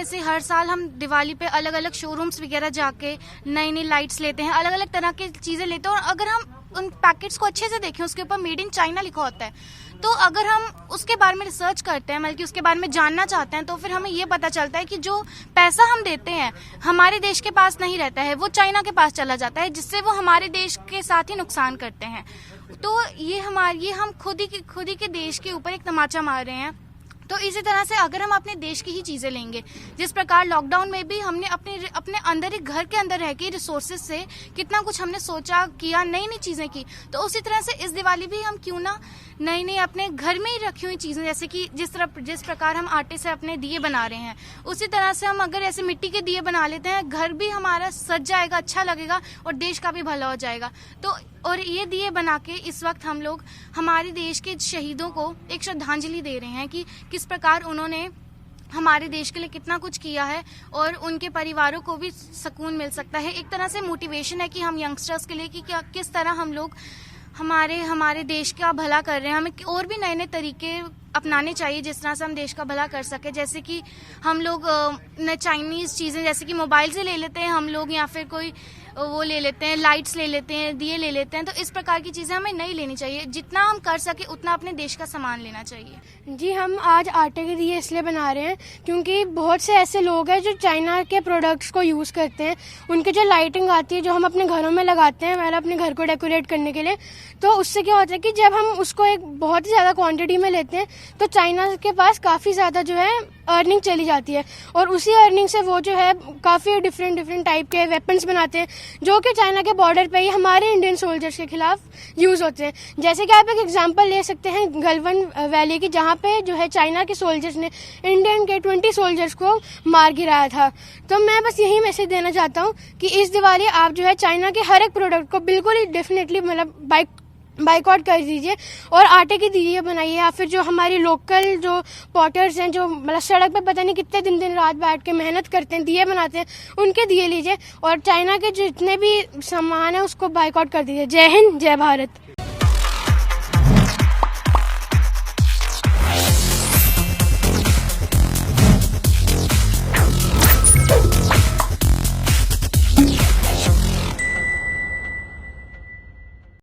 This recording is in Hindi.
जैसे हर साल हम दिवाली पे अलग अलग शोरूम्स वगैरह जाके नई नई लाइट्स लेते हैं, अलग अलग तरह की चीजें लेते हैं, और अगर हम उन पैकेट्स को अच्छे से देखें, उसके ऊपर मेड इन चाइना लिखा होता है, तो अगर हम उसके बारे में रिसर्च करते हैं, मतलब कि उसके बारे में जानना चाहते हैं, तो फिर हमें ये पता चलता है कि जो पैसा हम देते हैं हमारे देश के पास नहीं रहता है, वो चाइना के पास चला जाता है, जिससे वो हमारे देश के साथ ही नुकसान करते हैं। तो ये हम खुद ही के देश के ऊपर एक तमाचा मार रहे हैं। तो इसी तरह से अगर हम अपने देश की ही चीजें लेंगे, जिस प्रकार लॉकडाउन में भी हमने अपने अंदर ही घर के अंदर रह के रिसोर्सेज से कितना कुछ हमने सोचा किया, नई नई चीजें की, तो उसी तरह से इस दिवाली भी हम क्यों ना नई नई अपने घर में ही रखी हुई चीजें, जैसे कि जिस प्रकार हम आटे से अपने दिए बना रहे हैं, उसी तरह से हम अगर ऐसे मिट्टी के दिए बना लेते हैं, घर भी हमारा सज जाएगा, अच्छा लगेगा और देश का भी भला हो जाएगा। तो और ये दिए बना के इस वक्त हम लोग हमारे देश के शहीदों को एक श्रद्धांजलि दे रहे हैं कि किस प्रकार उन्होंने हमारे देश के लिए कितना कुछ किया है, और उनके परिवारों को भी सुकून मिल सकता है। एक तरह से मोटिवेशन है कि हम यंगस्टर्स के लिए कि क्या किस तरह हम लोग हमारे देश का भला कर रहे हैं। हमें और भी नए नए तरीके अपनाने चाहिए जिस तरह से हम देश का भला कर सके। जैसे कि हम लोग चाइनीज चीजें जैसे कि मोबाइल से ले लेते हैं हम लोग, या फिर कोई वो ले लेते हैं, लाइट्स ले लेते हैं, दिए ले लेते हैं, तो इस प्रकार की चीजें हमें नहीं लेनी चाहिए। जितना हम कर सके उतना अपने देश का सामान लेना चाहिए। जी, हम आज आटे के दिए इसलिए बना रहे हैं क्योंकि बहुत से ऐसे लोग हैं जो चाइना के प्रोडक्ट्स को यूज़ करते हैं। उनकी जो लाइटिंग आती है जो हम अपने घरों में लगाते हैं, मतलब अपने घर को डेकोरेट करने के लिए, तो उससे क्या होता है कि जब हम उसको एक बहुत ही ज़्यादा क्वांटिटी में लेते हैं तो चाइना के पास काफ़ी ज़्यादा जो है अर्निंग चली जाती है, और उसी अर्निंग से वो जो है काफ़ी डिफरेंट टाइप के वेपन्स बनाते हैं जो कि चाइना के बॉर्डर पे ही हमारे इंडियन सोल्जर्स के खिलाफ यूज़ होते हैं। जैसे कि आप एक एग्जांपल ले सकते हैं गलवान वैली की, जहाँ पे जो है चाइना के सोल्जर्स ने इंडियन के 20 सोल्जर्स को मार गिराया था। तो मैं बस यही मैसेज देना चाहता हूँ कि इस दिवाली आप जो है चाइना के हर एक प्रोडक्ट को बिल्कुल ही डेफिनेटली मतलब बाइकआउट कर दीजिए, और आटे की दिए बनाइए, या फिर जो हमारी लोकल जो पॉटर्स हैं जो मतलब सड़क पे पता नहीं कितने दिन रात बैठ के मेहनत करते हैं, दिए बनाते हैं, उनके दिए लीजिए, और चाइना के जितने भी सामान है उसको बाइकआउट कर दीजिए। जय हिंद, जय भारत।